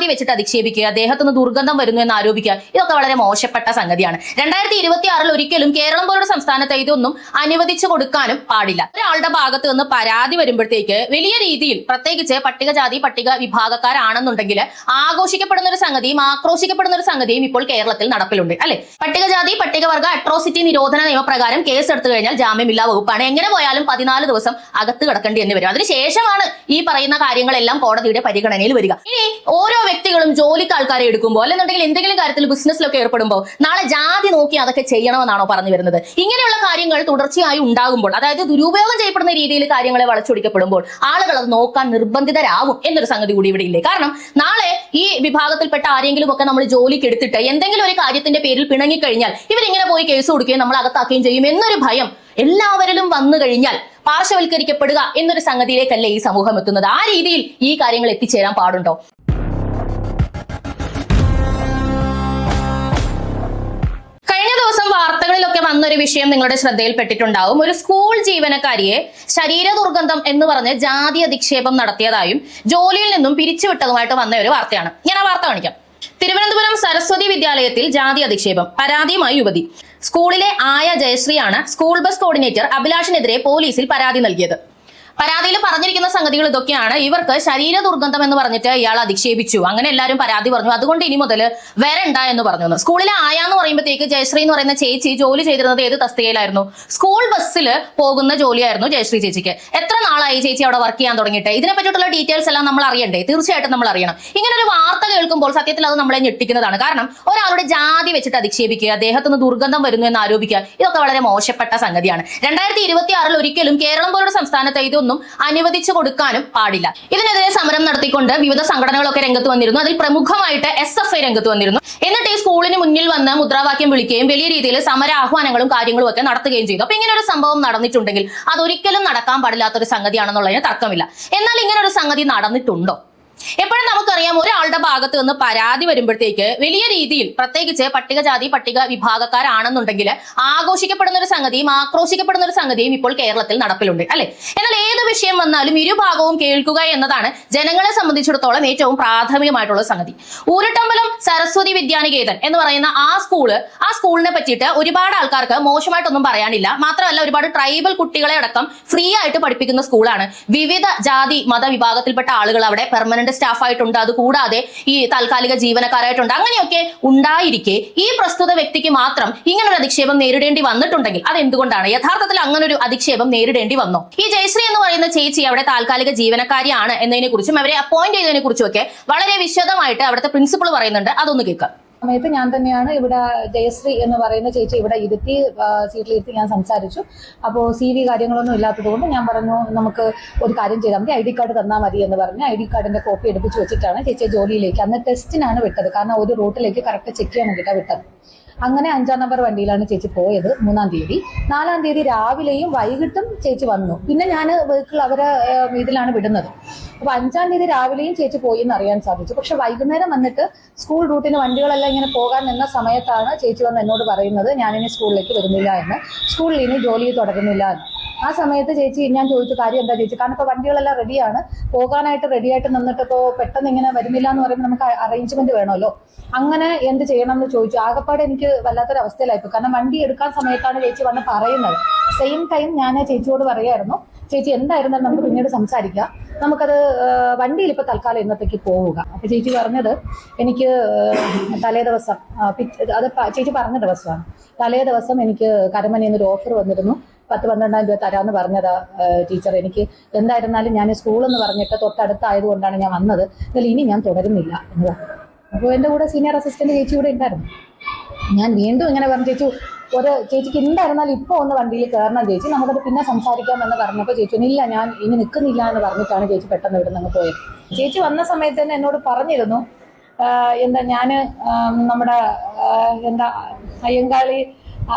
ജാതി വെച്ചിട്ട് അധിക്ഷേപിക്കുക, അദ്ദേഹത്തിന് ദുർഗന്ധം വരുന്നു എന്ന് ആരോപിക്കുക, ഇതൊക്കെ വളരെ മോശപ്പെട്ട സംഗതിയാണ്. 2026 ഒരിക്കലും കേരളം പോലുള്ള സംസ്ഥാനത്ത് ഇതൊന്നും അനുവദിച്ചു കൊടുക്കാനും പാടില്ല. ഒരാളുടെ ഭാഗത്ത് നിന്ന് പരാതി വരുമ്പോഴത്തേക്ക് വലിയ രീതിയിൽ പ്രത്യേകിച്ച് പട്ടികജാതി പട്ടിക വിഭാഗക്കാരാണെന്നുണ്ടെങ്കിൽ ആഘോഷിക്കപ്പെടുന്ന ഒരു സംഗതിയും ആക്രോശിക്കപ്പെടുന്ന ഒരു സംഗതിയും ഇപ്പോൾ കേരളത്തിൽ നടപ്പിലുണ്ട് അല്ലെ. പട്ടികജാതി പട്ടികവർഗ അട്രോസിറ്റി നിരോധന നിയമപ്രകാരം കേസ് എടുത്തു കഴിഞ്ഞാൽ ജാമ്യമില്ലാ വകുപ്പാണ്. എങ്ങനെ പോയാലും 14 ദിവസം അകത്ത് കിടക്കേണ്ടി എന്ന് വരും. അതിനുശേഷമാണ് ഈ പറയുന്ന കാര്യങ്ങളെല്ലാം കോടതിയുടെ പരിഗണനയിൽ വരിക. ഇനി ഓരോ വ്യക്തികളും ജോലിക്ക് ആൾക്കാരെ എടുക്കുമ്പോൾ അല്ലെന്നുണ്ടെങ്കിൽ എന്തെങ്കിലും കാര്യത്തിൽ ബിസിനസ്സിലൊക്കെ ഏർപ്പെടുമ്പോൾ നാളെ ജാതി നോക്കി അതൊക്കെ ചെയ്യണമെന്നാണോ പറഞ്ഞു വരുന്നത്? ഇങ്ങനെയുള്ള കാര്യങ്ങൾ തുടർച്ചയായി ഉണ്ടാകുമ്പോൾ, അതായത് ദുരുപയോഗം ചെയ്യപ്പെടുന്ന രീതിയിൽ കാര്യങ്ങളെ വളച്ചൊടിക്കപ്പെടുമ്പോൾ ആളുകൾ അത് നോക്കാൻ നിർബന്ധിതരാകും എന്നൊരു സംഗതി കൂടി ഇവിടെ ഇല്ലേ. കാരണം നാളെ ഈ വിഭാഗത്തിൽപ്പെട്ട ആരെങ്കിലും ഒക്കെ നമ്മൾ ജോലിക്ക് എടുത്തിട്ട് എന്തെങ്കിലും ഒരു കാര്യത്തിന്റെ പേരിൽ പിണങ്ങിക്കഴിഞ്ഞാൽ ഇവരിങ്ങനെ പോയി കേസ് കൊടുക്കുകയും നമ്മൾ അകത്താക്കുകയും ചെയ്യും എന്നൊരു ഭയം എല്ലാവരിലും വന്നു കഴിഞ്ഞാൽ പാർശ്വവൽക്കരിക്കപ്പെടുക എന്നൊരു സംഗതിയിലേക്കല്ലേ ഈ സമൂഹം എത്തുന്നത്. ആ രീതിയിൽ ഈ കാര്യങ്ങൾ എത്തിച്ചേരാൻ പാടുണ്ടോ? വാർത്തകളിലൊക്കെ വന്നൊരു വിഷയം നിങ്ങളുടെ ശ്രദ്ധയിൽപ്പെട്ടിട്ടുണ്ടാവും. ഒരു സ്കൂൾ ജീവനക്കാരിയെ ശരീര ദുർഗന്ധം എന്ന് പറഞ്ഞ് ജാതി അധിക്ഷേപം നടത്തിയതായും ജോലിയിൽ നിന്നും പിരിച്ചുവിട്ടതുമായിട്ട് വന്ന ഒരു വാർത്തയാണ്. ഞാൻ ആ വാർത്ത കാണിക്കാം. തിരുവനന്തപുരം സരസ്വതി വിദ്യാലയത്തിൽ ജാതി അധിക്ഷേപം, പരാതിയുമായി യുവതി. സ്കൂളിലെ ആയ ജയശ്രീയാണ് സ്കൂൾ ബസ് കോർഡിനേറ്റർ അഭിലാഷിനെതിരെ പോലീസിൽ പരാതി നൽകിയത്. പരാതിയിൽ പറഞ്ഞിരിക്കുന്ന സംഗതികൾ ഇതൊക്കെയാണ്. ഇവർക്ക് ശരീര ദുർഗന്ധം എന്ന് പറഞ്ഞിട്ട് ഇയാൾ അധിക്ഷേപിച്ചു, അങ്ങനെ എല്ലാവരും പരാതി പറഞ്ഞു, അതുകൊണ്ട് ഇനി മുതൽ വരണ്ട എന്ന് പറഞ്ഞു. സ്കൂളിലെ ആയ എന്ന് പറയുമ്പോഴത്തേക്ക് ജയശ്രീ എന്ന് പറയുന്ന ചേച്ചി ജോലി ചെയ്തിരുന്നത് ഏത് തസ്തികയിലായിരുന്നു? സ്കൂൾ ബസ്സിൽ പോകുന്ന ജോലിയായിരുന്നു ജയശ്രീ ചേച്ചിക്ക്. എത്ര നാളായി ചേച്ചി അവിടെ വർക്ക് ചെയ്യാൻ തുടങ്ങിയിട്ട്? ഇതിനെ പറ്റിയിട്ടുള്ള ഡീറ്റെയിൽസ് എല്ലാം നമ്മൾ അറിയണ്ടേ? തീർച്ചയായിട്ടും നമ്മൾ അറിയണം. ഇങ്ങനെ ഒരു വാർത്ത കേൾക്കുമ്പോൾ സത്യത്തിൽ അത് നമ്മളെ ഞെട്ടിക്കുന്നതാണ്. കാരണം ഒരാളുടെ ജാതി വെച്ചിട്ട് അധിക്ഷേപിക്കുക, അദ്ദേഹത്തിന് ദുർഗന്ധം വരുന്നു എന്ന് ആരോപിക്കുക, ഇതൊക്കെ വളരെ മോശപ്പെട്ട സംഗതിയാണ്. 2026 ഒരിക്കലും കേരളം പോലുള്ള സംസ്ഥാനത്ത് ഇതൊന്നും അനുവദിച്ചു കൊടുക്കാനും പാടില്ല. ഇതിനെതിരെ സമരം നടത്തിക്കൊണ്ട് വിവിധ സംഘടനകളൊക്കെ രംഗത്ത് വന്നിരുന്നു. അതിൽ പ്രമുഖമായിട്ട് SFI രംഗത്ത് വന്നിരുന്നു. എന്നിട്ട് ഈ സ്കൂളിന് മുന്നിൽ വന്ന് മുദ്രാവാക്യം വിളിക്കുകയും വലിയ രീതിയിൽ സമര ആഹ്വാനങ്ങളും കാര്യങ്ങളും ഒക്കെ നടത്തുകയും ചെയ്തു. അപ്പൊ ഇങ്ങനെ ഒരു സംഭവം നടന്നിട്ടുണ്ടെങ്കിൽ അതൊരിക്കലും നടക്കാൻ പാടില്ലാത്തൊരു സംഗതിയാണെന്നുള്ളതിന് തർക്കമില്ല. എന്നാൽ ഇങ്ങനെ ഒരു സംഗതി നടന്നിട്ടുണ്ടോ? എപ്പോഴും നമുക്കറിയാം, ഒരാളുടെ ഭാഗത്ത് നിന്ന് പരാതി വരുമ്പോഴത്തേക്ക് വലിയ രീതിയിൽ പ്രത്യേകിച്ച് പട്ടികജാതി പട്ടിക വിഭാഗക്കാരാണെന്നുണ്ടെങ്കിൽ ആഘോഷിക്കപ്പെടുന്ന ഒരു സംഗതിയും ആക്രോശിക്കപ്പെടുന്ന ഒരു സംഗതിയും ഇപ്പോൾ കേരളത്തിൽ നടപ്പിലുണ്ട് അല്ലെ. എന്നാൽ ഏത് വിഷയം വന്നാലും ഇരുഭാഗവും കേൾക്കുക എന്നതാണ് ജനങ്ങളെ സംബന്ധിച്ചിടത്തോളം ഏറ്റവും പ്രാഥമികമായിട്ടുള്ള സംഗതി. ഊരട്ടമ്പലം സരസ്വതി വിദ്യാനികേതൻ എന്ന് പറയുന്ന ആ സ്കൂളിനെ പറ്റിയിട്ട് ഒരുപാട് ആൾക്കാർക്ക് മോശമായിട്ടൊന്നും പറയാനില്ല. മാത്രമല്ല ഒരുപാട് ട്രൈബൽ കുട്ടികളെ അടക്കം ഫ്രീ ആയിട്ട് പഠിപ്പിക്കുന്ന സ്കൂളാണ്. വിവിധ ജാതി മത വിഭാഗത്തിൽപ്പെട്ട ആളുകൾ അവിടെ പെർമനന്റ് സ്റ്റാഫായിട്ടുണ്ട്, അതുകൂടാതെ ഈ താൽക്കാലിക ജീവനക്കാരായിട്ടുണ്ട്. അങ്ങനെയൊക്കെ ഉണ്ടായിരിക്കെ ഈ പ്രസ്തുത വ്യക്തിക്ക് മാത്രം ഇങ്ങനൊരു അധിക്ഷേപം നേരിടേണ്ടി വന്നിട്ടുണ്ടെങ്കിൽ അതെന്തുകൊണ്ടാണ്? യഥാർത്ഥത്തിൽ അങ്ങനൊരു അധിക്ഷേപം നേരിടേണ്ടി വന്നോ? ഈ ജയശ്രീ എന്ന് പറയുന്ന ചേച്ചി അവിടെ താൽക്കാലിക ജീവനക്കാരിയാണ് എന്നതിനെ കുറിച്ചും അവരെ അപ്പോയിന്റ് ചെയ്തതിനെ കുറിച്ചും ഒക്കെ വളരെ വിശദമായിട്ട് അവിടുത്തെ പ്രിൻസിപ്പൾ പറയുന്നുണ്ട്. അതൊന്ന് കേൾക്കാം. സമയത്ത് ഞാൻ തന്നെയാണ് ഇവിടെ ജയശ്രീ എന്ന് പറയുന്ന ചേച്ചി ഇവിടെ ഇരുത്തി സീറ്റിലിരുത്തി ഞാൻ സംസാരിച്ചു. അപ്പോൾ CV കാര്യങ്ങളൊന്നും ഇല്ലാത്തത് കൊണ്ട് ഞാൻ പറഞ്ഞു നമുക്ക് ഒരു കാര്യം ചെയ്താൽ മതി, ID കാർഡ് തന്നാൽ മതി എന്ന് പറഞ്ഞ് ID കാർഡിന്റെ കോപ്പി എടുപ്പിച്ച് വെച്ചിട്ടാണ് ചേച്ചിയെ ജോലിയിലേക്ക് അന്ന് ടെസ്റ്റിനാണ് വിട്ടത്. കാരണം ഒരു റൂട്ടിലേക്ക് കറക്റ്റ് ചെക്ക് ചെയ്യാൻ വേണ്ടിയിട്ടാണ് വിട്ടത്. അങ്ങനെ 5ാം നമ്പർ വണ്ടിയിലാണ് ചേച്ചി പോയത് 3-ാം തീയതി. 4-ാം തീയതി രാവിലെയും വൈകിട്ടും ചേച്ചി വന്നു. പിന്നെ ഞാൻ വെഹിക്കിൾ അവരെ ഇതിലാണ് വിടുന്നത്. അപ്പോൾ 5-ാം തീയതി രാവിലെയും ചേച്ചി പോയി എന്ന് അറിയാൻ സാധിച്ചു. പക്ഷെ വൈകുന്നേരം വന്നിട്ട് സ്കൂൾ റൂട്ടിന് വണ്ടികളെല്ലാം ഇങ്ങനെ പോകാൻ നിന്ന സമയത്താണ് ചേച്ചി വന്ന് എന്നോട് പറയുന്നത് ഞാനിനി സ്കൂളിലേക്ക് വരുന്നില്ല എന്ന്, സ്കൂളിൽ ഇനി ജോലി തുടരുന്നില്ല എന്ന്. ആ സമയത്ത് ചേച്ചി ഞാൻ ചോദിച്ചു കാര്യം എന്താ ചേച്ചി, കാരണം ഇപ്പോൾ വണ്ടികളെല്ലാം റെഡിയാണ്, പോകാനായിട്ട് റെഡിയായിട്ട് നിന്നിട്ട് ഇപ്പോൾ പെട്ടെന്ന് ഇങ്ങനെ വരുന്നില്ല എന്ന് പറയുമ്പോൾ നമുക്ക് അറേഞ്ച്മെന്റ് വേണമല്ലോ, അങ്ങനെ എന്ത് ചെയ്യണം എന്ന് ചോദിച്ചു. ആകപ്പാടെ എനിക്ക് വല്ലാത്തൊരു അവസ്ഥയിലായിപ്പോയി. കാരണം വണ്ടി എടുക്കാൻ സമയത്താണ് ചേച്ചി വന്ന് പറയുന്നത്. സെയിം ടൈം ഞാൻ ചേച്ചിയോട് പറയായിരുന്നു, ചേച്ചി എന്തായിരുന്നാലും നമുക്ക് പിന്നീട് സംസാരിക്കാം, നമുക്കത് വണ്ടിയിൽ ഇപ്പൊ തൽക്കാലം ഇന്നത്തേക്ക് പോവുക. അപ്പൊ ചേച്ചി പറഞ്ഞത് എനിക്ക് തലേ ദിവസം അത് ചേച്ചി പറഞ്ഞ ദിവസമാണ്, തലേ ദിവസം എനിക്ക് കരമനയിൽ നിന്നൊരു ഓഫർ വന്നിരുന്നു, 10-12,000 രൂപ തരാമെന്ന് പറഞ്ഞതാ ടീച്ചർ. എനിക്ക് എന്തായിരുന്നാലും ഞാൻ സ്കൂളെന്ന് പറഞ്ഞിട്ട് തൊട്ടടുത്തായതുകൊണ്ടാണ് ഞാൻ വന്നത്, എന്നാൽ ഇനി ഞാൻ തുടരുന്നില്ല എന്ന് പറഞ്ഞു. അപ്പോൾ എൻ്റെ കൂടെ സീനിയർ അസിസ്റ്റന്റ് ചേച്ചി കൂടെ ഉണ്ടായിരുന്നു. ഞാൻ വീണ്ടും ഇങ്ങനെ പറഞ്ഞു, ചേച്ചിക്ക് എന്തായിരുന്നാലും ഇപ്പോൾ ഒന്ന് വണ്ടിയിൽ കയറണം ചേച്ചി, നമുക്കത് പിന്നെ സംസാരിക്കാമെന്ന് പറഞ്ഞപ്പോൾ ചേച്ചി ഇല്ല ഞാൻ ഇനി നിൽക്കുന്നില്ല എന്ന് പറഞ്ഞിട്ടാണ് ചേച്ചി പെട്ടെന്ന് ഇവിടെ നിന്ന് പോയത്. ചേച്ചി വന്ന സമയത്ത് തന്നെ എന്നോട് പറഞ്ഞിരുന്നു എന്താ ഞാൻ നമ്മുടെ അയ്യങ്കാളി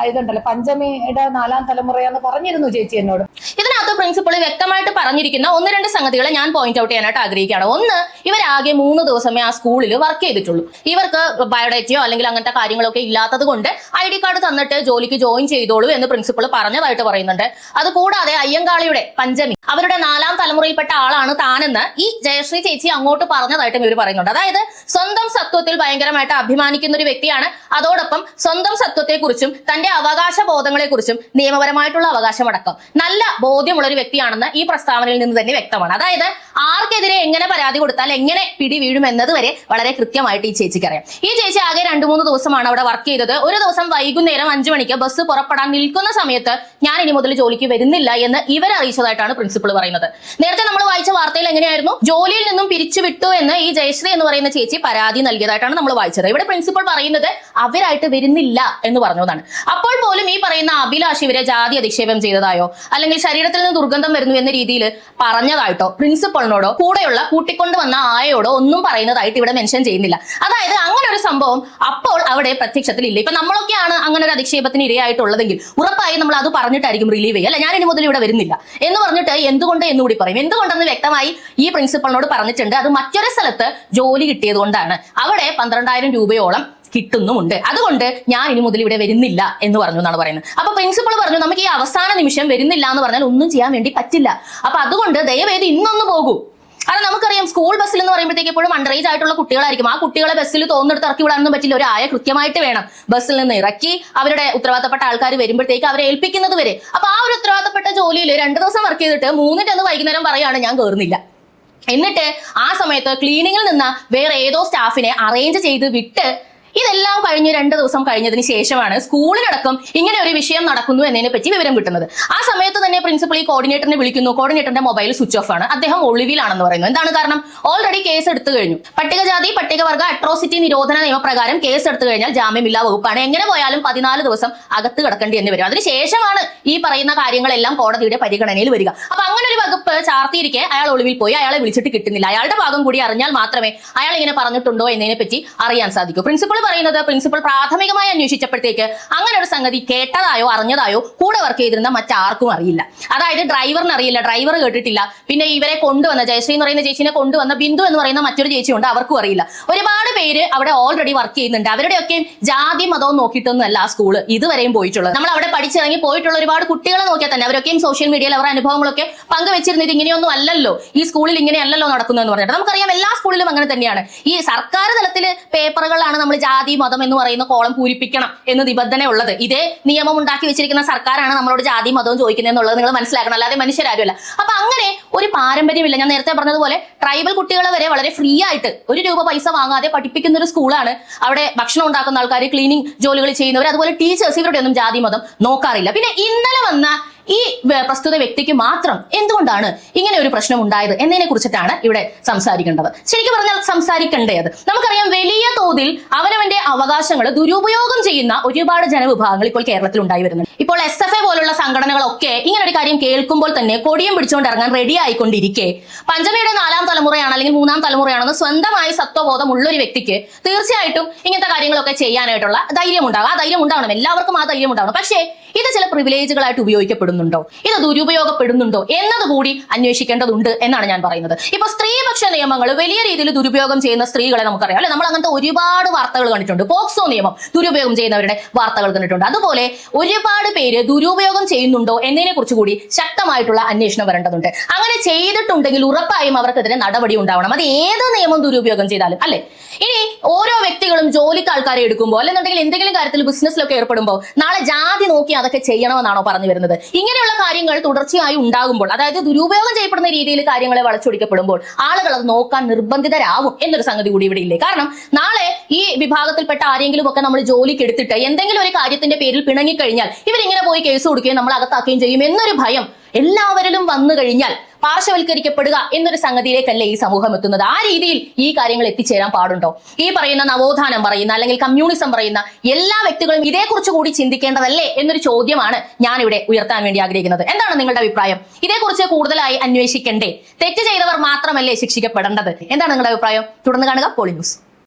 ഇതുണ്ടല്ലോ പഞ്ചമിയുടെ 4ാം തലമുറയാന്ന് പറഞ്ഞിരുന്നു ചേച്ചി എന്നോട്. ഇതിനകത്ത് പ്രിൻസിപ്പൾ വ്യക്തമായിട്ട് പറഞ്ഞിരിക്കുന്ന 1-2 സംഗതികളെ ഞാൻ പോയിന്റ് ഔട്ട് ചെയ്യാനായിട്ട് ആഗ്രഹിക്കുകയാണ്. ഒന്ന്, ഇവരാകെ 3 ദിവസമേ ആ സ്കൂളിൽ വർക്ക് ചെയ്തിട്ടുള്ളൂ. ഇവർക്ക് ബയോഡേറ്റയോ അല്ലെങ്കിൽ അങ്ങനത്തെ കാര്യങ്ങളൊക്കെ ഇല്ലാത്തത് കൊണ്ട് ID കാർഡ് തന്നിട്ട് ജോലിക്ക് ജോയിൻ ചെയ്തോളൂ എന്ന് പ്രിൻസിപ്പൾ പറഞ്ഞതായിട്ട് പറയുന്നുണ്ട്. അതുകൂടാതെ അയ്യങ്കാളിയുടെ പഞ്ചമി അവരുടെ 4ാം തലമുറയിൽപ്പെട്ട ആളാണ് താനെന്ന് ഈ ജയശ്രീ ചേച്ചി അങ്ങോട്ട് പറഞ്ഞതായിട്ടും ഇവർ പറയുന്നുണ്ട്. അതായത് സ്വന്തം സത്വത്തിൽ ഭയങ്കരമായിട്ട് അഭിമാനിക്കുന്ന ഒരു വ്യക്തിയാണ്. അതോടൊപ്പം സ്വന്തം സത്വത്തെക്കുറിച്ചും തന്റെ അവകാശ ബോധങ്ങളെക്കുറിച്ചും നിയമപരമായിട്ടുള്ള അവകാശമടക്കം നല്ല ബോധ്യമുള്ള ഒരു വ്യക്തിയാണെന്ന് ഈ പ്രസ്താവനയിൽ നിന്ന് തന്നെ വ്യക്തമാണ്. അതായത് ആർക്കെതിരെ എങ്ങനെ പരാതി കൊടുത്താൽ എങ്ങനെ പിടി വീഴും എന്നത് വരെ വളരെ കൃത്യമായിട്ട് ഈ ചേച്ചിക്ക് അറിയാം. ഈ ചേച്ചി ആകെ 2-3 ദിവസമാണ് അവിടെ വർക്ക് ചെയ്തത്. ഒരു ദിവസം വൈകുന്നേരം 5 മണിക്ക് ബസ് പുറപ്പെടാൻ നിൽക്കുന്ന സമയത്ത് ഞാൻ ഇനി മുതൽ ജോലിക്ക് വരുന്നില്ല എന്ന് ഇവരറിയിച്ചതായിട്ടാണ് പ്രിൻസിപ്പൾ പറയുന്നത്. നേരത്തെ നമ്മൾ വായിച്ച വാർത്തയിൽ എങ്ങനെയായിരുന്നു? ജോലിയിൽ നിന്നും പിരിച്ചുവിട്ടു എന്ന് ഈ ജയശ്രീ എന്ന് പറയുന്ന ചേച്ചി പരാതി നൽകിയതായിട്ടാണ് നമ്മൾ വായിച്ചത്. ഇവിടെ പ്രിൻസിപ്പൾ പറയുന്നത് അവരായിട്ട് വരുന്നില്ല എന്ന് പറഞ്ഞതാണ്. അപ്പോൾ പോലും ഈ പറയുന്ന അഭിലാഷ് ഇവരെ ജാതി അധിക്ഷേപം ചെയ്തതായോ അല്ലെങ്കിൽ ശരീരത്തിൽ നിന്ന് ദുർഗന്ധം വരുന്നു എന്ന രീതിയിൽ പറഞ്ഞതായിട്ടോ പ്രിൻസിപ്പളിനോടോ കൂടെയുള്ള കൂട്ടിക്കൊണ്ട് വന്ന ആയോടോ ഒന്നും പറയുന്നതായിട്ട് ഇവിടെ മെൻഷൻ ചെയ്യുന്നില്ല. അതായത് അങ്ങനെ ഒരു സംഭവം അപ്പോൾ അവിടെ പ്രത്യക്ഷത്തിലില്ല. ഇപ്പൊ നമ്മളൊക്കെയാണ് അങ്ങനെ ഒരു അധിക്ഷേപത്തിന് ഇരയായിട്ടുള്ളതെങ്കിൽ ഉറപ്പായി നമ്മൾ അത് പറഞ്ഞിട്ടായിരിക്കും റിലീവ് ചെയ്യുക. അല്ലെ, ഞാൻ ഇനി മുതൽ ഇവിടെ വരുന്നില്ല എന്ന് പറഞ്ഞിട്ട് എന്തുകൊണ്ട് എന്നുകൂടി പറയും. എന്തുകൊണ്ടെന്ന് വ്യക്തമായി ഈ പ്രിൻസിപ്പളിനോട് പറഞ്ഞിട്ടുണ്ട്. അത് മറ്റൊരു സ്ഥലത്ത് ജോലി കിട്ടിയത് കൊണ്ടാണ്. അവിടെ 12,000 രൂപയോളം കിട്ടുന്നുമുണ്ട്. അതുകൊണ്ട് ഞാൻ ഇനി മുതൽ ഇവിടെ വരുന്നില്ല എന്ന് പറഞ്ഞു എന്നാണ് പറയുന്നത്. അപ്പൊ പ്രിൻസിപ്പൾ പറഞ്ഞു നമുക്ക് ഈ അവസാന നിമിഷം വരുന്നില്ല എന്ന് പറഞ്ഞാൽ ഒന്നും ചെയ്യാൻ വേണ്ടി പറ്റില്ല. അപ്പൊ അതുകൊണ്ട് ദയവേത് ഇന്നൊന്ന് പോകൂ. കാരണം നമുക്കറിയാം സ്കൂൾ ബസ്സിൽ എന്ന് പറയുമ്പോഴത്തേക്ക് എപ്പോഴും അണ്ടറേജ് ആയിട്ടുള്ള കുട്ടികളായിരിക്കും. ആ കുട്ടികളെ ബസ്സിൽ തോന്നെടുത്ത് ഇറക്കി വിടാനൊന്നും പറ്റില്ല. ഒരു ആയ കൃത്യമായിട്ട് വേണം ബസ്സിൽ നിന്ന് ഇറക്കി അവരുടെ ഉത്തരവാദിത്തപ്പെട്ട ആൾക്കാർ വരുമ്പോഴത്തേക്ക് അവരെ ഏൽപ്പിക്കുന്നത് വരെ. അപ്പൊ ആ ഒരു ഉത്തരവാദിത്തപ്പെട്ട ജോലിയിൽ 2 ദിവസം വർക്ക് ചെയ്തിട്ട് 3ന്റെ അന്ന് വൈകുന്നേരം പറയാണ് ഞാൻ കയറുന്നില്ല. എന്നിട്ട് ആ സമയത്ത് ക്ലീനിങ്ങിൽ നിന്ന് വേറെ ഏതോ സ്റ്റാഫിനെ അറേഞ്ച് ചെയ്ത് വിട്ട് ഇതെല്ലാം കഴിഞ്ഞ് 2 ദിവസം കഴിഞ്ഞതിന് ശേഷമാണ് സ്കൂളിനടക്കം ഇങ്ങനെ ഒരു വിഷയം നടക്കുന്നു എന്നതിനെ പറ്റി വിവരം കിട്ടുന്നത്. ആ സമയത്ത് തന്നെ പ്രിൻസിപ്പൾ ഈ കോർഡിനേറ്ററിനെ വിളിക്കുന്നു. കോർഡിനേറ്ററിന്റെ മൊബൈൽ സ്വിച്ച് ഓഫ് ആണ്. അദ്ദേഹം ഒളിവിലാണെന്ന് പറയുന്നു. എന്താണ് കാരണം? ഓൾറെഡി കേസ് എടുത്തു കഴിഞ്ഞു. പട്ടികജാതി പട്ടികവർഗ അട്രോസിറ്റി നിരോധന നിയമപ്രകാരം കേസ് എടുത്തു കഴിഞ്ഞാൽ ജാമ്യമില്ലാ വകുപ്പാണ്. എങ്ങനെ പോയാലും 14 ദിവസം അകത്ത് കിടക്കേണ്ടി എന്ന് വരും. അതിനുശേഷമാണ് ഈ പറയുന്ന കാര്യങ്ങളെല്ലാം കോടതിയുടെ പരിഗണനയിൽ വരിക. അപ്പൊ അങ്ങനെ ഒരു വകുപ്പ് ചാർത്തിയിരിക്കെ അയാൾ ഒളിവിൽ പോയി. അയാളെ വിളിച്ചിട്ട് കിട്ടുന്നില്ല. അയാളുടെ ഭാഗം കൂടി അറിഞ്ഞാൽ മാത്രമേ അയാൾ ഇങ്ങനെ പറഞ്ഞിട്ടുണ്ടോ എന്നതിനെ പറ്റി അറിയാൻ സാധിക്കൂ. പ്രിൻസിപ്പൾ പറയുന്നത് പ്രിൻസിപ്പൾ പ്രാഥമികമായി അന്വേഷിച്ചപ്പോഴത്തേക്ക് അങ്ങനെ ഒരു സംഗതി കേട്ടതായോ അറിഞ്ഞതായോ കൂടെ വർക്ക് ചെയ്തിരുന്ന മറ്റാർക്കും അറിയില്ല. അതായത് ഡ്രൈവറിന് അറിയില്ല, ഡ്രൈവർ കേട്ടിട്ടില്ല. പിന്നെ ഇവരെ കൊണ്ടുവന്ന ജയശ്രീ എന്ന് പറയുന്ന ചേച്ചിനെ കൊണ്ടുവന്ന ബിന്ദു എന്ന് പറയുന്ന മറ്റൊരു ചേച്ചിയുണ്ട്, അവർക്കും അറിയില്ല. ഒരുപാട് പേര് അവിടെ ഓൾറെഡി വർക്ക് ചെയ്യുന്നുണ്ട്. അവരുടെയൊക്കെയും ജാതി മതവും നോക്കിയിട്ടൊന്നുമല്ല ആ സ്കൂള് ഇതുവരെയും പോയിട്ടുള്ളത്. നമ്മൾ അവിടെ പഠിച്ചിറങ്ങി പോയിട്ടുള്ള ഒരുപാട് കുട്ടികളെ നോക്കിയാൽ തന്നെ അവരൊക്കെയും സോഷ്യൽ മീഡിയയിൽ അവരുടെ അനുഭവങ്ങളൊക്കെ പങ്കുവെച്ചിരുന്നത് ഇങ്ങനെയൊന്നും അല്ലല്ലോ, ഈ സ്കൂളിൽ ഇങ്ങനെയല്ലല്ലോ നടക്കുന്നതെന്ന് പറഞ്ഞിട്ട്. നമുക്കറിയാം എല്ലാ സ്കൂളിലും അങ്ങനെ തന്നെയാണ്. ഈ സർക്കാർ തലത്തിൽ പേപ്പറുകളാണ് നമ്മൾ ജാതി മതം എന്ന് പറയുന്ന കോളം പൂരിപ്പിക്കണം എന്ന് നിബന്ധന ഉള്ളത്. ഇതേ നിയമം ഉണ്ടാക്കി വെച്ചിരിക്കുന്ന സർക്കാരാണ് നമ്മളോട് ജാതി മതവും ചോദിക്കുന്നത് എന്നുള്ളത് നിങ്ങൾ മനസ്സിലാക്കണം. അല്ലാതെ മനുഷ്യരാരുമല്ല. അപ്പൊ അങ്ങനെ ഒരു പാരമ്പര്യമില്ല. ഞാൻ നേരത്തെ പറഞ്ഞതുപോലെ ട്രൈബൽ കുട്ടികളെ വരെ വളരെ ഫ്രീ ആയിട്ട് 1 രൂപ പൈസ വാങ്ങാതെ പഠിപ്പിക്കുന്ന ഒരു സ്കൂളാണ്. അവിടെ ഭക്ഷണം ഉണ്ടാക്കുന്ന ആൾക്കാർ, ക്ലീനിങ് ജോലികൾ ചെയ്യുന്നവർ, അതുപോലെ ടീച്ചേഴ്സ്, ഇവരുടെ ഒന്നും ജാതി മതം നോക്കാറില്ല. പിന്നെ ഇന്നലെ വന്ന ഈ പ്രസ്തുത വ്യക്തിക്ക് മാത്രം എന്തുകൊണ്ടാണ് ഇങ്ങനെ ഒരു പ്രശ്നം ഉണ്ടായത് എന്നതിനെ കുറിച്ചിട്ടാണ് ഇവിടെ സംസാരിക്കേണ്ടത്. ശരിക്കും പറഞ്ഞാൽ സംസാരിക്കേണ്ടത്. നമുക്കറിയാം വലിയ തോതിൽ അവനവന്റെ അവകാശങ്ങൾ ദുരുപയോഗം ചെയ്യുന്ന ഒരുപാട് ജനവിഭാഗങ്ങൾ ഇപ്പോൾ കേരളത്തിൽ ഉണ്ടായി വരുന്നുണ്ട്. ഇപ്പോൾ SFA പോലുള്ള സംഘടനകളൊക്കെ ഇങ്ങനെ ഒരു കാര്യം കേൾക്കുമ്പോൾ തന്നെ കൊടിയും പിടിച്ചുകൊണ്ട് ഇറങ്ങാൻ റെഡി ആയിക്കൊണ്ടിരിക്കെ പഞ്ചമിയുടെ 4ാം തലമുറയാണ് അല്ലെങ്കിൽ 3ാം തലമുറയാണെന്ന് സ്വന്തമായി സത്വബോധം ഉള്ള ഒരു വ്യക്തിക്ക് തീർച്ചയായിട്ടും ഇങ്ങനത്തെ കാര്യങ്ങളൊക്കെ ചെയ്യാനായിട്ടുള്ള ധൈര്യം ഉണ്ടാകും. ആ ധൈര്യം ഉണ്ടാവണം, എല്ലാവർക്കും ആ ധൈര്യം ഉണ്ടാവണം. പക്ഷേ ഇത് ചില പ്രിവിലേജുകളായിട്ട് ഉപയോഗിക്കപ്പെടുന്നുണ്ടോ, ഇത് ദുരുപയോഗപ്പെടുന്നുണ്ടോ എന്നതുകൂടി അന്വേഷിക്കേണ്ടതുണ്ട് എന്നാണ് ഞാൻ പറയുന്നത്. ഇപ്പൊ സ്ത്രീപക്ഷ നിയമങ്ങൾ വലിയ രീതിയിൽ ദുരുപയോഗം ചെയ്യുന്ന സ്ത്രീകളെ നമുക്കറിയാം അല്ലെ. നമ്മൾ അങ്ങനത്തെ ഒരുപാട് വാർത്തകൾ കണ്ടിട്ടുണ്ട്. പോക്സോ നിയമം ദുരുപയോഗം ചെയ്യുന്നവരുടെ വാർത്തകൾ കണ്ടിട്ടുണ്ട്. അതുപോലെ ഒരുപാട് പേര് ദുരുപയോഗം ചെയ്യുന്നുണ്ടോ എന്നതിനെ കുറിച്ച് കൂടി ശക്തമായിട്ടുള്ള അന്വേഷണം വരേണ്ടതുണ്ട്. അങ്ങനെ ചെയ്തിട്ടുണ്ടെങ്കിൽ ഉറപ്പായും അവർക്കെതിരെ നടപടി ഉണ്ടാവണം. അത് ഏത് നിയമം ദുരുപയോഗം ചെയ്താലും അല്ലെ. ഇനി ഓരോ വ്യക്തികളും ജോലിക്ക് ആൾക്കാരെ എടുക്കുമ്പോൾ അല്ലെന്നുണ്ടെങ്കിൽ എന്തെങ്കിലും കാര്യത്തിൽ ബിസിനസ്സിലൊക്കെ ഏർപ്പെടുമ്പോൾ നാളെ ജാതി നോക്കി അതൊക്കെ ചെയ്യണമെന്നാണോ പറഞ്ഞു വരുന്നത്? ഇങ്ങനെയുള്ള കാര്യങ്ങൾ തുടർച്ചയായി ഉണ്ടാകുമ്പോൾ, അതായത് ദുരുപയോഗം ചെയ്യപ്പെടുന്ന രീതിയിൽ കാര്യങ്ങളെ വളച്ചൊടിക്കപ്പെടുമ്പോൾ ആളുകൾ അത് നോക്കാൻ നിർബന്ധിതരാകും എന്നൊരു സംഗതി കൂടി ഇവിടെ ഇല്ലേ. കാരണം നാളെ ഈ വിഭാഗത്തിൽപ്പെട്ട ആരെങ്കിലും ഒക്കെ നമ്മൾ ജോലിക്ക് എടുത്തിട്ട് എന്തെങ്കിലും ഒരു കാര്യത്തിന്റെ പേരിൽ പിണങ്ങിക്കഴിഞ്ഞാൽ ഇവരിങ്ങനെ പോയി കേസ് കൊടുക്കുകയും നമ്മൾ അകത്താക്കുകയും ചെയ്യും എന്നൊരു ഭയം എല്ലാവരിലും വന്നു കഴിഞ്ഞാൽ പാർശ്വവൽക്കരിക്കപ്പെടുക എന്നൊരു സംഗതിയിലേക്കല്ലേ ഈ സമൂഹം എത്തുന്നത്. ആ രീതിയിൽ ഈ കാര്യങ്ങൾ എത്തിച്ചേരാൻ പാടുണ്ടോ? ഈ പറയുന്ന നവോത്ഥാനം പറയുന്ന അല്ലെങ്കിൽ കമ്മ്യൂണിസം പറയുന്ന എല്ലാ വ്യക്തികളും ഇതേക്കുറിച്ച് കൂടി ചിന്തിക്കേണ്ടതല്ലേ എന്നൊരു ചോദ്യമാണ് ഞാനിവിടെ ഉയർത്താൻ വേണ്ടി ആഗ്രഹിക്കുന്നത്. എന്താണ് നിങ്ങളുടെ അഭിപ്രായം? ഇതേക്കുറിച്ച് കൂടുതലായി അന്വേഷിക്കണ്ടേ? തെറ്റ് ചെയ്തവർ മാത്രമല്ലേ ശിക്ഷിക്കപ്പെടേണ്ടത്? എന്താണ് നിങ്ങളുടെ അഭിപ്രായം? തുടർന്ന് കാണുക പോളി ന്യൂസ്.